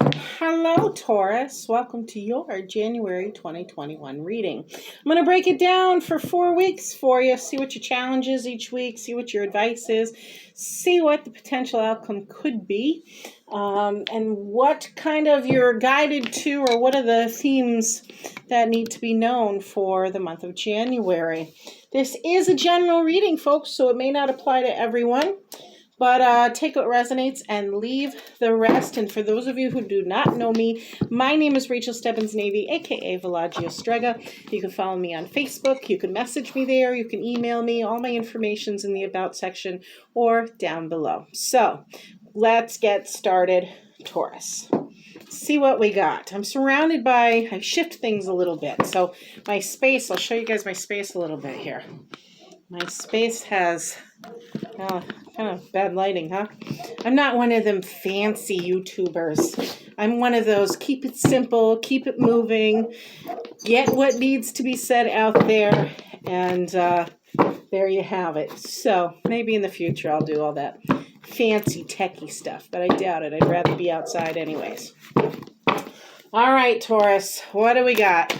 Hello, Taurus. Welcome to your January 2021 reading. I'm going to break it down for 4 weeks for you. See what your challenge is each week. See what your advice is. See what the potential outcome could be. And what kind of you're guided to, or what are the themes that need to be known for the month of January. This is a general reading, folks, so it may not apply to everyone. But take what resonates and leave the rest. And for those of you who do not know me, my name is Rachel Stebbins Navy, aka Villagio Strega. You can follow me on Facebook. You can message me there. You can email me. All my information's in the About section or down below. So let's get started, Taurus. See what we got. I'm surrounded by, I shift things a little bit. So my space, I'll show you guys my space a little bit here. My space has kind of bad lighting, huh? I'm not one of them fancy YouTubers. I'm one of those keep it simple, keep it moving, get what needs to be said out there, and there you have it. So maybe in the future I'll do all that fancy techie stuff, but I doubt it. I'd rather be outside anyways. All right, Taurus, what do we got?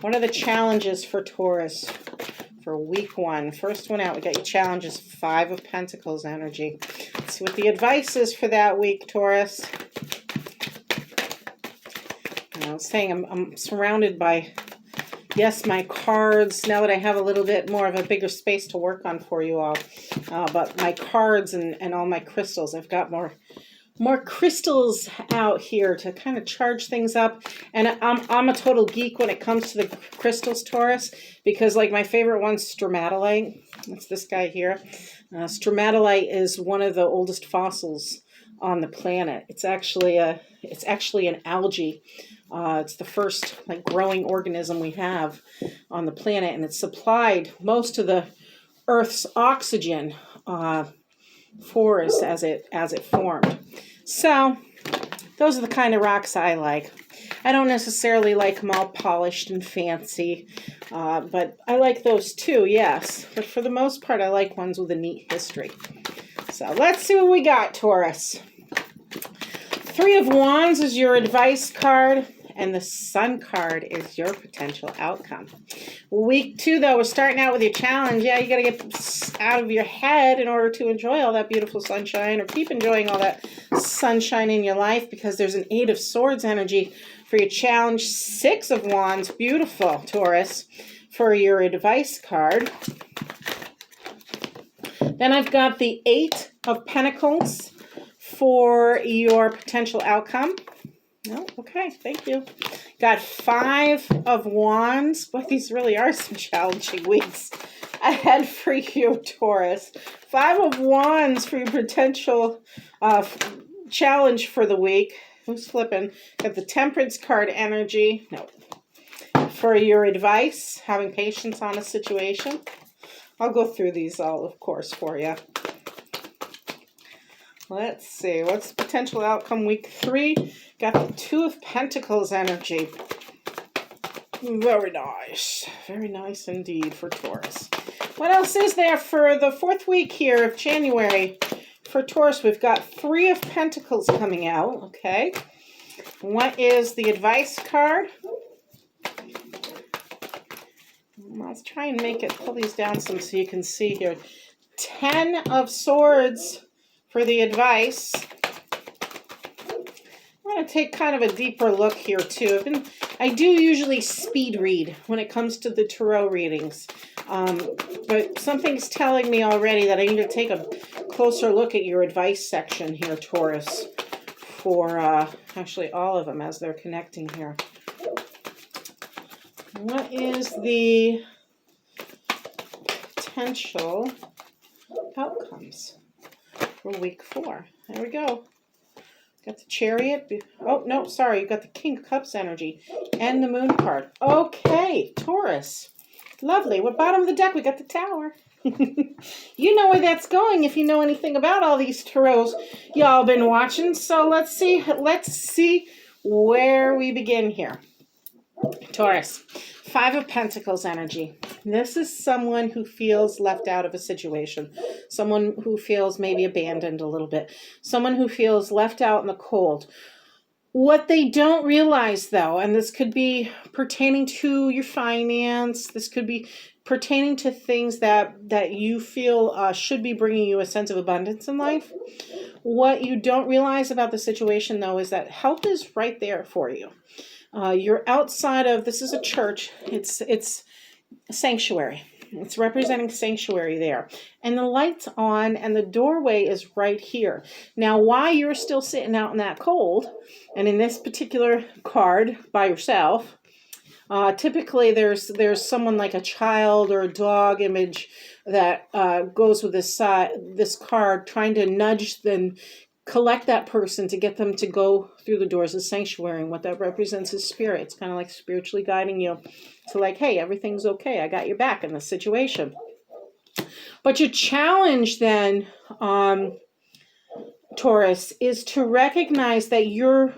What are the challenges for Taurus? For week 1. First one out, we got your challenges, 5 of Pentacles energy. Let's see what the advice is for that week, Taurus. I was saying I'm surrounded by, yes, my cards, now that I have a little bit more of a bigger space to work on for you all. But my cards and all my crystals, I've got more crystals out here to kind of charge things up. And I'm a total geek when it comes to the crystals, Taurus, because like my favorite one's stromatolite. That's this guy here. Stromatolite is one of the oldest fossils on the planet. It's actually an algae. It's the first like growing organism we have on the planet, and it supplied most of the Earth's oxygen for us as it formed. So those are the kind of rocks I like. I don't necessarily like them all polished and fancy, but I like those too, yes. But for the most part, I like ones with a neat history. So let's see what we got, Taurus. 3 of Wands is your advice card, and the Sun card is your potential outcome. Week 2, though, we're starting out with your challenge. Yeah, you got to get out of your head in order to enjoy all that beautiful sunshine, or keep enjoying all that sunshine in your life, because there's an 8 of Swords energy for your challenge. 6 of Wands, beautiful, Taurus, for your advice card. Then I've got the 8 of Pentacles for your potential outcome. Oh, okay, thank you. Got 5 of Wands. Boy, these really are some challenging weeks ahead for you, Taurus. 5 of Wands for your potential challenge for the week. Who's flipping? Got the Temperance card energy. No. For your advice, having patience on a situation. I'll go through these all, of course, for you. Let's see. What's the potential outcome week 3? Got the 2 of Pentacles energy. Very nice. Very nice indeed for Taurus. What else is there for the 4th week here of January? For Taurus, we've got 3 of Pentacles coming out. Okay. What is the advice card? Let's try and pull these down some so you can see here. 10 of Swords for the advice. I'm going to take kind of a deeper look here too. I do usually speed read when it comes to the tarot readings, but something's telling me already that I need to take a closer look at your advice section here, Taurus, for actually all of them as they're connecting here. What is the potential outcomes for week 4? There we go. Got the Chariot. Oh, no, sorry. You got the King of Cups energy and the Moon card. Okay, Taurus. Lovely. What bottom of the deck? We got the Tower. You know where that's going if you know anything about all these tarots y'all been watching. So let's see where we begin here. Taurus. 5 of Pentacles energy. This is someone who feels left out of a situation. Someone who feels maybe abandoned a little bit. Someone who feels left out in the cold. What they don't realize, though, and this could be pertaining to your finance, this could be pertaining to things that you feel should be bringing you a sense of abundance in life. What you don't realize about the situation, though, is that help is right there for you. You're outside of, this is a church, it's a sanctuary. It's representing sanctuary there. And the light's on and the doorway is right here. Now, why you're still sitting out in that cold, and in this particular card by yourself, typically there's someone like a child or a dog image that goes with this card, trying to nudge and collect that person to get them to go through the doors of sanctuary. And what that represents is spirit. It's kind of like spiritually guiding you to like, hey, everything's okay. I got your back in this situation. But your challenge then, Taurus, is to recognize that you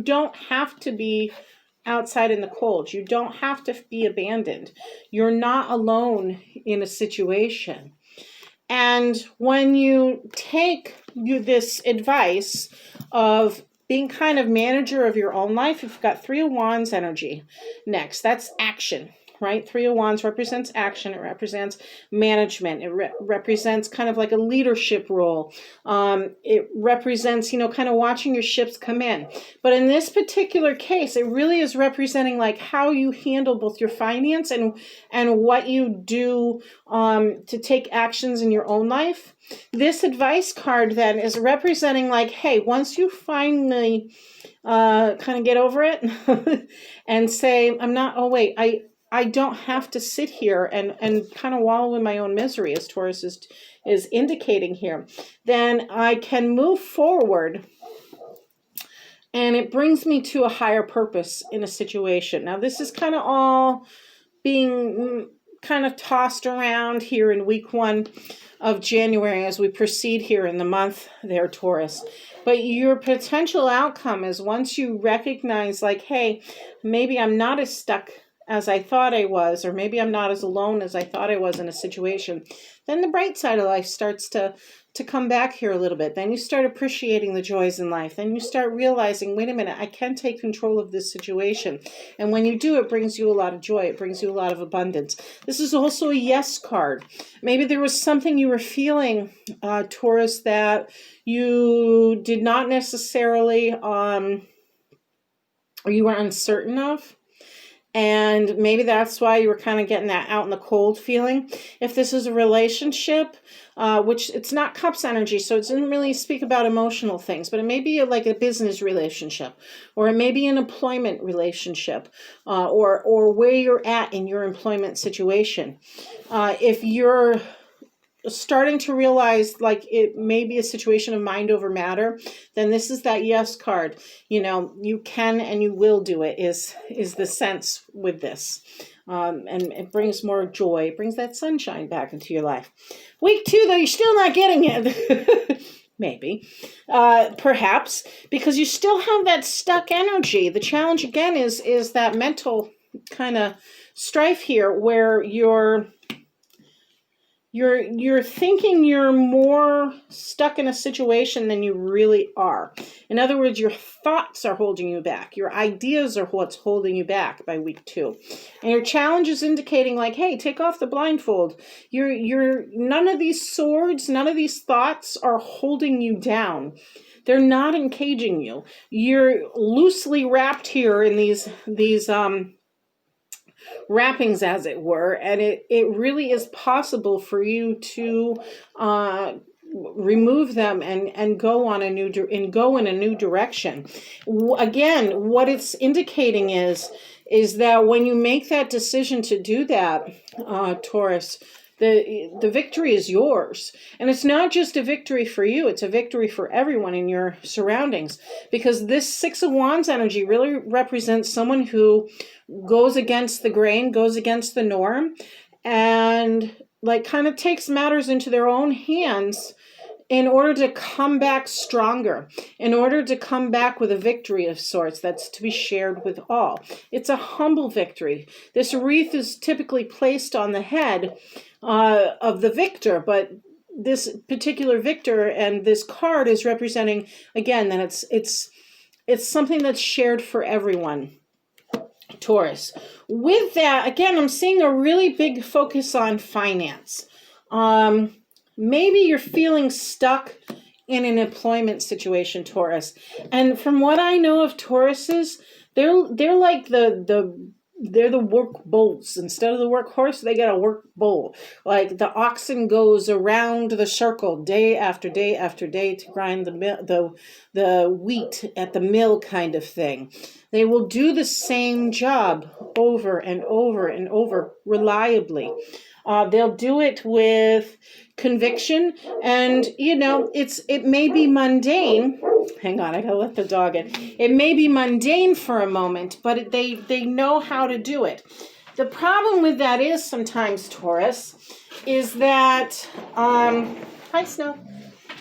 don't have to be outside in the cold. You don't have to be abandoned. You're not alone in a situation. And when you take this advice of being kind of manager of your own life, you've got Three of Wands energy next. That's action, right? Three of Wands represents action. It represents management. It represents kind of like a leadership role. It represents, kind of watching your ships come in. But in this particular case, it really is representing like how you handle both your finance and what you do to take actions in your own life. This advice card then is representing like, hey, once you finally kind of get over it and say, I don't have to sit here and kind of wallow in my own misery, as Taurus is indicating here, then I can move forward and it brings me to a higher purpose in a situation. Now, this is kind of all being kind of tossed around here in week 1 of January as we proceed here in the month there, Taurus. But your potential outcome is once you recognize like, hey, maybe I'm not as stuck as I thought I was, or maybe I'm not as alone as I thought I was in a situation, then the bright side of life starts to come back here a little bit. Then you start appreciating the joys in life. Then you start realizing, wait a minute, I can take control of this situation. And when you do, it brings you a lot of joy. It brings you a lot of abundance. This is also a yes card. Maybe there was something you were feeling, Taurus, that you did not necessarily, or you were uncertain of. And maybe that's why you were kind of getting that out in the cold feeling. If this is a relationship, which it's not cups energy, so it doesn't really speak about emotional things, but it may be like a business relationship, or it may be an employment relationship, or where you're at in your employment situation. If you're starting to realize like it may be a situation of mind over matter, then this is that yes card. You can and you will do it is the sense with this. And it brings more joy. It brings that sunshine back into your life. Week 2, though, you're still not getting it. Maybe. Perhaps. Because you still have that stuck energy. The challenge, again, is that mental kind of strife here where you're thinking you're more stuck in a situation than you really are. In other words, your thoughts are holding you back. Your ideas are what's holding you back by week 2. And your challenge is indicating like, hey, take off the blindfold. You're none of these swords, none of these thoughts are holding you down. They're not encaging you. You're loosely wrapped here in these wrappings, as it were, and it really is possible for you to remove them and go in a new direction. Again, what it's indicating is that when you make that decision to do that, Taurus, the victory is yours. And it's not just a victory for you, it's a victory for everyone in your surroundings. Because this Six of Wands energy really represents someone who goes against the grain, goes against the norm, and like kind of takes matters into their own hands in order to come back stronger, in order to come back with a victory of sorts that's to be shared with all. It's a humble victory. This wreath is typically placed on the head of the victor, but this particular victor and this card is representing, again, that it's It's something that's shared for everyone, Taurus. With that, again, I'm seeing a really big focus on finance. Maybe you're feeling stuck in an employment situation, Taurus. And from what I know of Tauruses, they're like they're the work bulls. Instead of the workhorse, they got a work bull. Like the oxen goes around the circle day after day after day to grind the wheat at the mill, kind of thing. They will do the same job over and over and over reliably. They'll do it with conviction, and it may be mundane. Hang on, I gotta let the dog in. It may be mundane for a moment, but they know how to do it. The problem with that is sometimes, Taurus, is that hi Snow.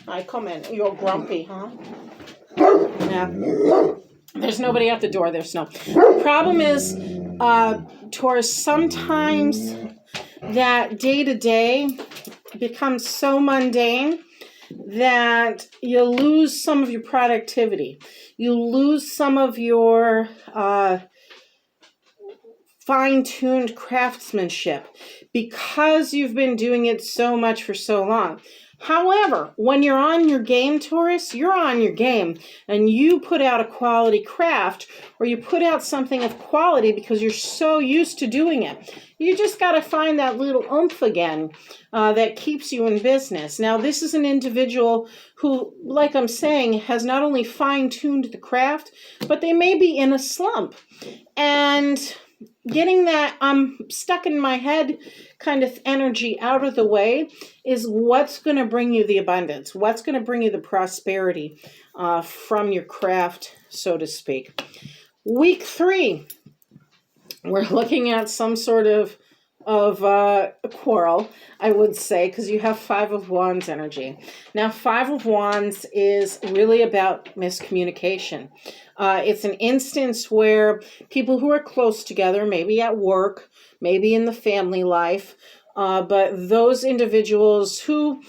Hi, come in. You're grumpy, huh? Yeah. There's nobody at the door. There's Snow. The problem is, Taurus, sometimes that day-to-day becomes so mundane that you lose some of your productivity. You lose some of your fine-tuned craftsmanship because you've been doing it so much for so long. However, when you're on your game, Taurus, you're on your game, and you put out a quality craft, or you put out something of quality because you're so used to doing it. You just got to find that little oomph again that keeps you in business. Now, this is an individual who, like I'm saying, has not only fine-tuned the craft, but they may be in a slump. And getting that I'm stuck in my head kind of energy out of the way is what's going to bring you the abundance, what's going to bring you the prosperity from your craft, so to speak. Week 3, we're looking at some sort of a quarrel, I would say, because you have 5 of Wands energy. Now, 5 of Wands is really about miscommunication. It's an instance where people who are close together, maybe at work, maybe in the family life, but those individuals who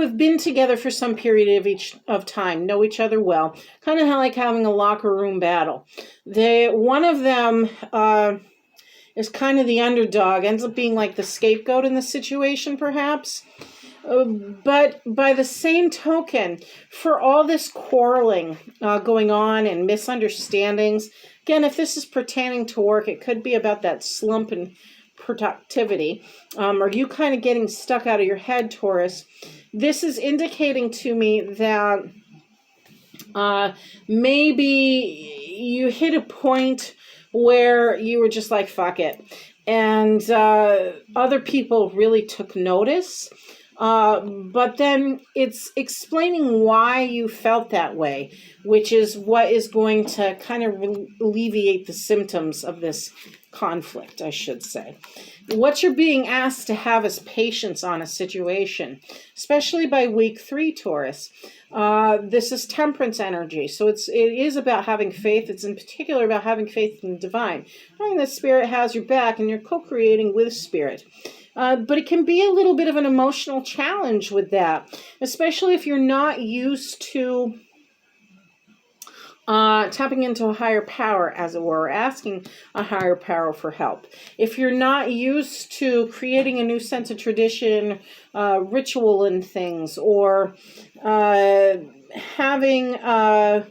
have been together for some period of time, know each other well, kind of like having a locker room battle. One of them is kind of the underdog, ends up being like the scapegoat in the situation, perhaps. But by the same token, for all this quarreling going on and misunderstandings, again, if this is pertaining to work, it could be about that slump in productivity, or you kind of getting stuck out of your head, Taurus. This is indicating to me that maybe you hit a point where you were just like, fuck it. And other people really took notice. But then it's explaining why you felt that way, which is what is going to kind of alleviate the symptoms of this conflict, I should say. What you're being asked to have is patience on a situation, especially by week 3, Taurus. This is temperance energy, so it is about having faith. It's in particular about having faith in the divine, knowing that spirit has your back and you're co-creating with spirit. But it can be a little bit of an emotional challenge with that, especially if you're not used to tapping into a higher power, as it were, asking a higher power for help. If you're not used to creating a new sense of tradition, ritual and things, or having, I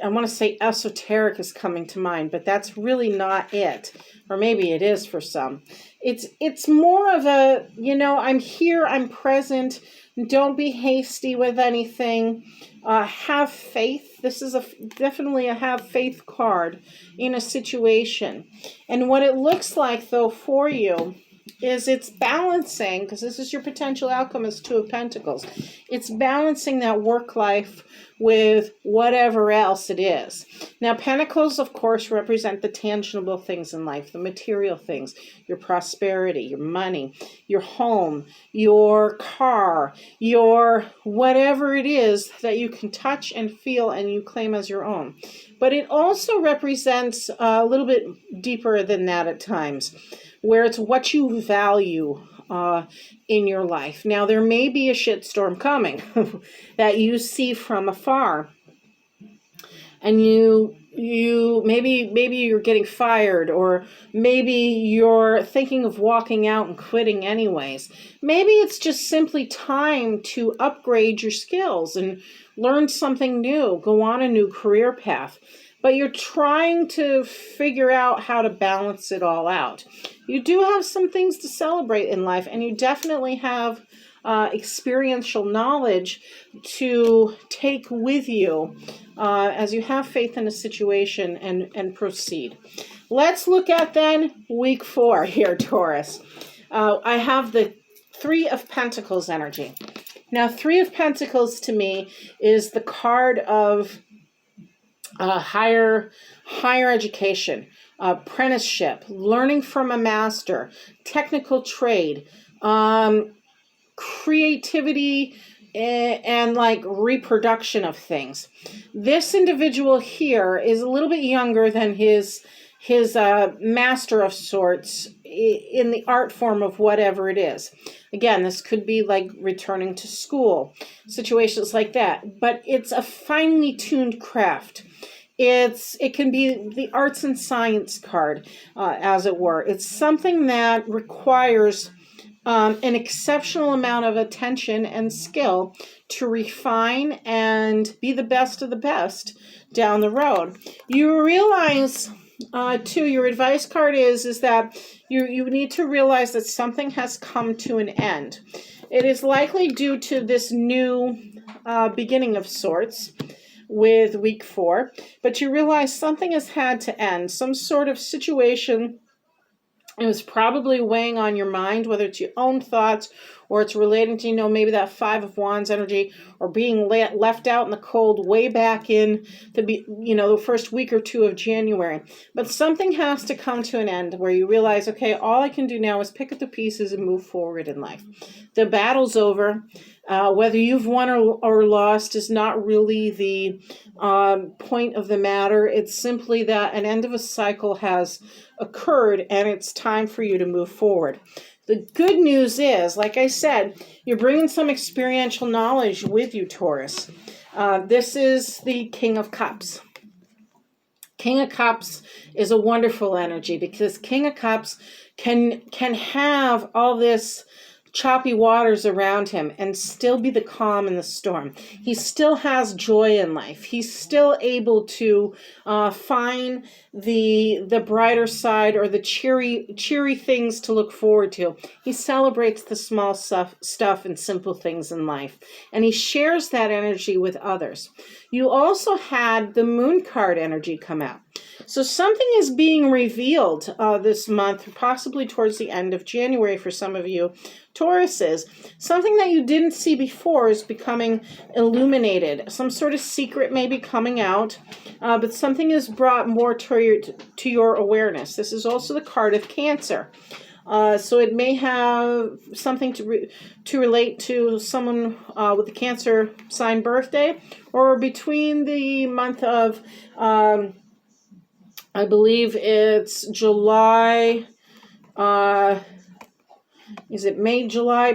want to say esoteric is coming to mind, but that's really not it. Or maybe it is for some. It's more of a, I'm here, I'm present. Don't be hasty with anything. Have faith. This is definitely a have faith card in a situation. And what it looks like, though, for you is it's balancing, because this is your potential outcome as 2 of Pentacles. It's balancing that work life with whatever else it is. Now, Pentacles, of course, represent the tangible things in life, the material things, your prosperity, your money, your home, your car, your whatever it is that you can touch and feel and you claim as your own. But it also represents a little bit deeper than that at times, where it's what you value in your life. Now, there may be a shitstorm coming that you see from afar. and maybe you're getting fired, or maybe you're thinking of walking out and quitting anyways. Maybe it's just simply time to upgrade your skills and learn something new, go on a new career path. But you're trying to figure out how to balance it all out. You do have some things to celebrate in life, and you definitely have experiential knowledge to take with you as you have faith in a situation and proceed. Let's look at then week 4 here, Taurus. I have the 3 of Pentacles energy. Now, 3 of Pentacles to me is the card of higher education, apprenticeship, learning from a master, technical trade, creativity, and like reproduction of things. This individual here is a little bit younger than his master of sorts in the art form of whatever it is. Again, this could be like returning to school, situations like that, but it's a finely tuned craft. It can be the arts and science card, as it were. It's something that requires an exceptional amount of attention and skill to refine and be the best of the best down the road. You realize, too, your advice card is that you need to realize that something has come to an end. It is likely due to this new beginning of sorts with week 4, but you realize something has had to end. Some sort of situation. It was probably weighing on your mind, whether it's your own thoughts or it's relating to, maybe that 5 of Wands energy, or being left out in the cold way back in the first week or 2 of January. But something has to come to an end where you realize, okay, all I can do now is pick up the pieces and move forward in life. The battle's over. Whether you've won or lost is not really the point of the matter. It's simply that an end of a cycle has occurred and it's time for you to move forward. The good news is, like I said, you're bringing some experiential knowledge with you, Taurus. This is the King of Cups. King of Cups is a wonderful energy because King of Cups can have all this choppy waters around him and still be the calm in the storm. He still has joy in life. He's still able to find the brighter side, or the cheery things to look forward to. He celebrates the small stuff and simple things in life, and he shares that energy with others. You also had the Moon card energy come out. So something is being revealed this month, possibly towards the end of January for some of you Tauruses. Something that you didn't see before is becoming illuminated. Some sort of secret may be coming out, but something is brought more to your awareness. This is also the card of Cancer. So it may have something to relate to someone with a Cancer sign birthday, or between the month of, I believe it's July, is it May, July,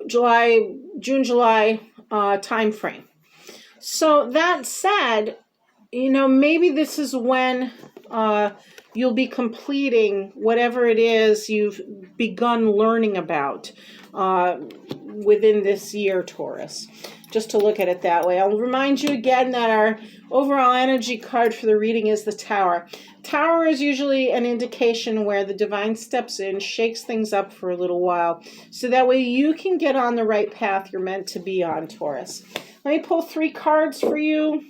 June, July time frame. So that said, maybe this is when you'll be completing whatever it is you've begun learning about within this year, Taurus. Just to look at it that way. I'll remind you again that our overall energy card for the reading is the Tower. Tower is usually an indication where the divine steps in, shakes things up for a little while, so that way you can get on the right path you're meant to be on, Taurus. Let me pull 3 cards for you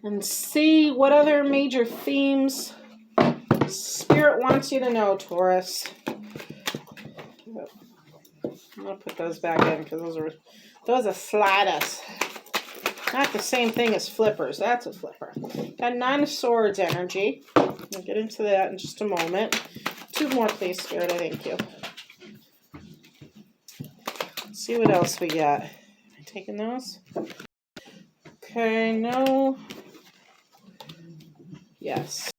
and see what other major themes Spirit wants you to know, Taurus. I'm going to put those back in because those are sliders. Not the same thing as flippers. That's a flipper. Got 9 of Swords energy. We'll get into that in just a moment. 2 more, please, Spirit. I thank you. Let's see what else we got. Am I taking those? Okay, no. Yes.